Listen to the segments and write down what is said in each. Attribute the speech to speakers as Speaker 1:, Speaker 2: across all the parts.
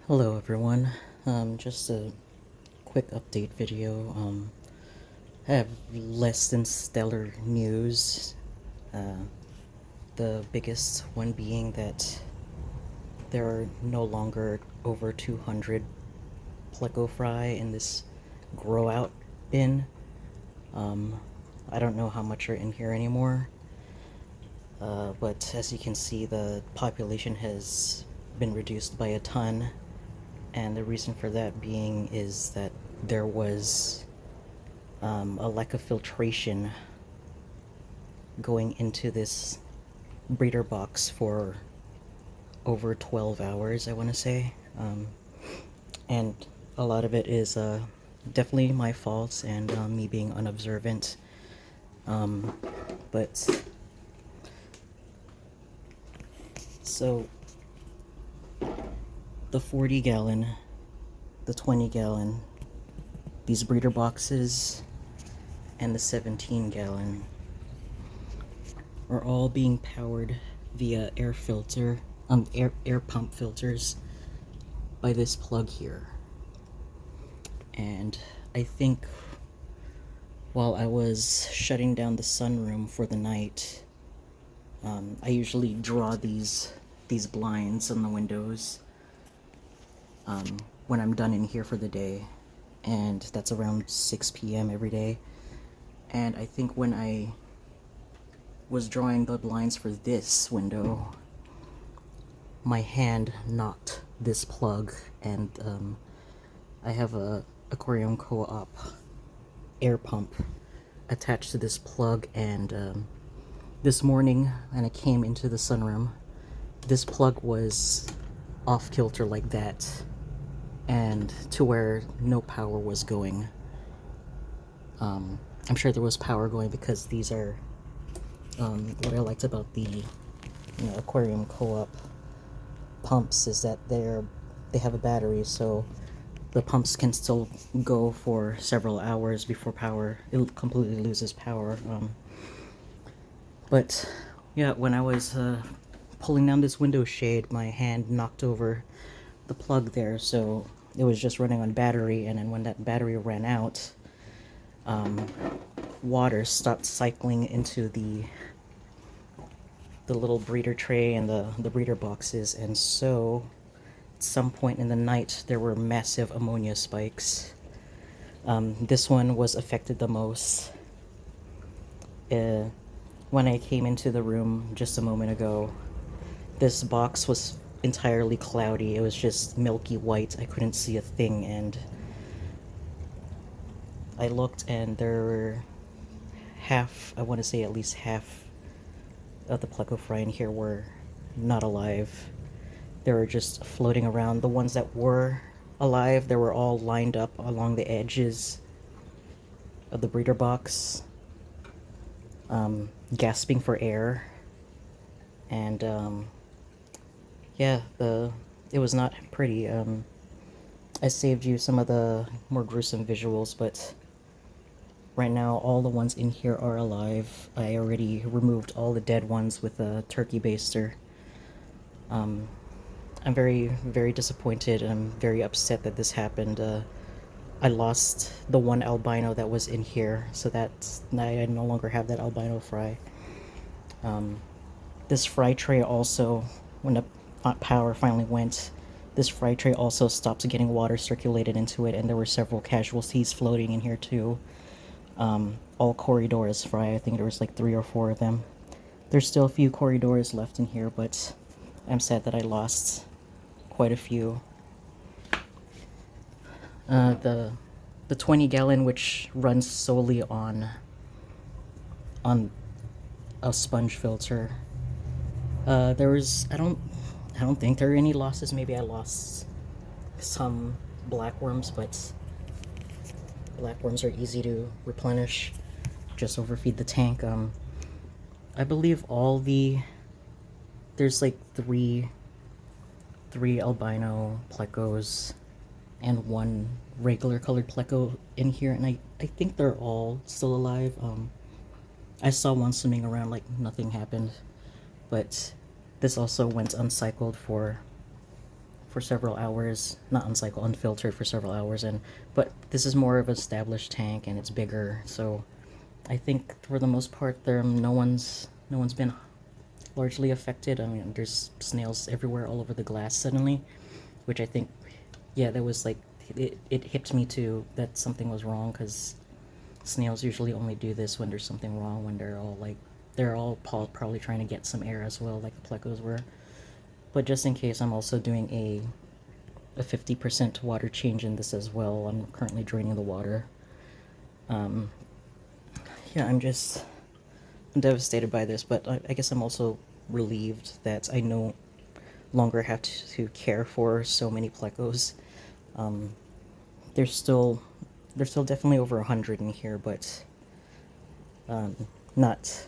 Speaker 1: Hello everyone. Just a quick update video. I have less than stellar news. Uh, the biggest one being that there are no longer over 200 pleco fry in this grow out bin. Um, I don't know how much are in here anymore. But as you can see, the population has been reduced by a ton. And the reason for that being is that there was a lack of filtration going into this breeder box for over 12 hours, I want to say. And a lot of it is definitely my fault and me being unobservant. But so the 40 gallon, the 20 gallon, these breeder boxes, and the 17 gallon are all being powered via air pump filters by this plug here. And I think while I was shutting down the sunroom for the night, I usually draw these blinds on the windows when I'm done in here for the day, and that's around 6 p.m. every day. And I think when I was drawing the blinds for this window, my hand knocked this plug, and I have a aquarium co-op air pump attached to this plug, and this morning when I came into the sunroom, this plug was off kilter like that, and to where no power was going. I'm sure there was power going because these are what I liked about the aquarium co-op pumps is that they have a battery, so the pumps can still go for several hours before it completely loses power. But yeah, when I was pulling down this window shade, my hand knocked over the plug there, so it was just running on battery, and then when that battery ran out, water stopped cycling into the little breeder tray and the breeder boxes, and so at some point in the night there were massive ammonia spikes. This one was affected the most. When I came into the room just a moment ago, this box was entirely cloudy. It was just milky white. I couldn't see a thing, and I looked and there were I want to say at least half of the pleco fry in here were not alive. They were just floating around. The ones that were alive, they were all lined up along the edges of the breeder box, gasping for air. And yeah, it was not pretty. I saved you some of the more gruesome visuals, but right now all the ones in here are alive. I already removed all the dead ones with a turkey baster. I'm very, very disappointed, and I'm very upset that this happened. I lost the one albino that was in here, so I no longer have that albino fry. This fry tray also, when the power finally went, this fry tray also stopped getting water circulated into it, and there were several casualties floating in here too. All Corridors fry, I think there was like 3 or 4 of them. There's still a few Corridors left in here, but I'm sad that I lost quite a few. The 20 gallon, which runs solely on a sponge filter. There was I don't think there are any losses. Maybe I lost some blackworms, but blackworms are easy to replenish. Just overfeed the tank. I believe there's like three albino plecos and 1 regular colored pleco in here, and I think they're all still alive. I saw one swimming around like nothing happened, but this also went uncycled for for several hours, not on cycle, unfiltered for several hours, and but this is more of an established tank and it's bigger, so I think for the most part there no one's been largely affected. I mean, there's snails everywhere all over the glass suddenly, which I think, yeah, that was like, it hit me too that something was wrong, because snails usually only do this when there's something wrong, when they're all probably trying to get some air as well, like the plecos were. But just in case, I'm also doing a 50% water change in this as well. I'm currently draining the water. Yeah, I'm devastated by this, but I guess I'm also relieved that I no longer have to care for so many plecos. There's still definitely over 100 in here, but not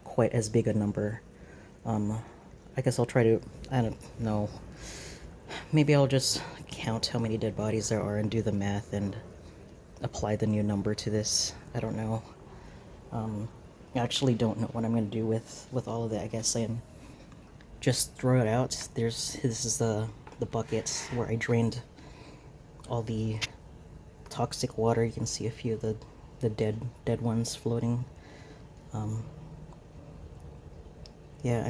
Speaker 1: quite as big a number. I guess I'll try to, I don't know, maybe I'll just count how many dead bodies there are and do the math and apply the new number to this. I don't know. I actually don't know what I'm going to do with all of that. I guess I can just throw it out. This is the bucket where I drained all the toxic water. You can see a few of the dead ones floating. Yeah,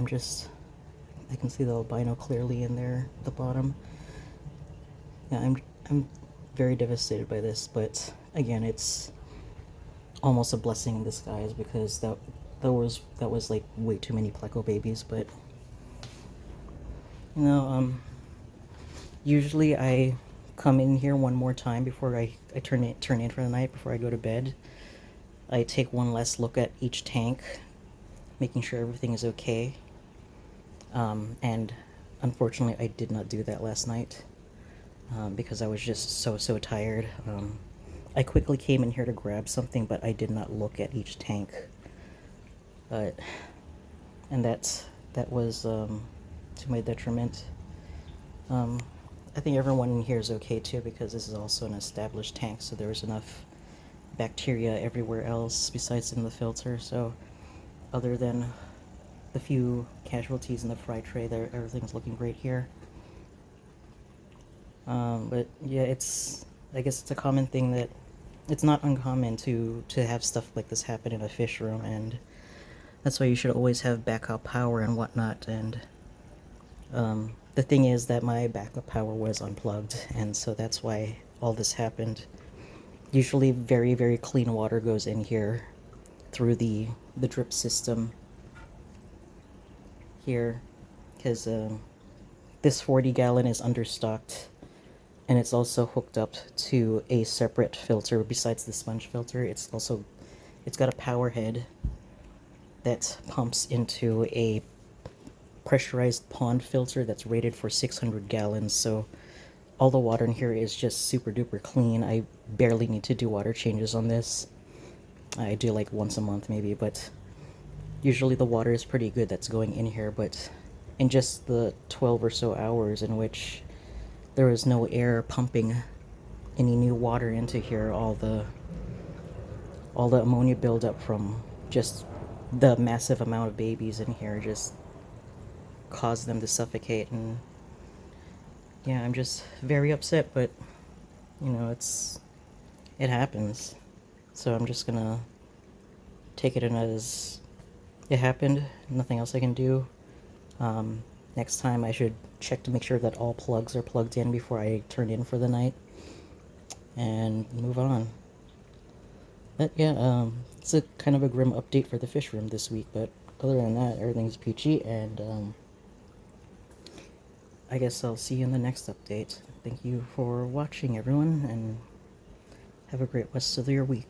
Speaker 1: I can see the albino clearly in there at the bottom. Yeah, I'm very devastated by this, but again, it's almost a blessing in disguise, because that was like way too many pleco babies. But you know, usually I come in here one more time before I turn in for the night, before I go to bed. I take one last look at each tank, making sure everything is okay. And unfortunately, I did not do that last night, because I was just so tired. I quickly came in here to grab something, but I did not look at each tank. And that was to my detriment. I think everyone in here is okay too, because this is also an established tank, so there was enough bacteria everywhere else besides in the filter. So other than the few casualties in the fry tray, there everything's looking great here. But yeah, I guess it's a common thing that it's not uncommon to have stuff like this happen in a fish room, and that's why you should always have backup power and whatnot. And the thing is that my backup power was unplugged, and so that's why all this happened. Usually very clean water goes in here through the drip system here, because this 40-gallon is understocked, and it's also hooked up to a separate filter besides the sponge filter. It's got a power head that pumps into a pressurized pond filter that's rated for 600 gallons. So all the water in here is just super duper clean. I barely need to do water changes on this. I do like once a month maybe, but usually the water is pretty good that's going in here. But in just the 12 or so hours in which there was no air pumping any new water into here, all the ammonia buildup from just the massive amount of babies in here just caused them to suffocate. And yeah, I'm just very upset, but you know, it happens. So I'm just gonna take it in as it happened. Nothing else I can do. Next time I should check to make sure that all plugs are plugged in before I turn in for the night, and move on. But yeah, it's a kind of a grim update for the fish room this week, but other than that, everything's peachy, and I guess I'll see you in the next update. Thank you for watching, everyone, and have a great rest of your week.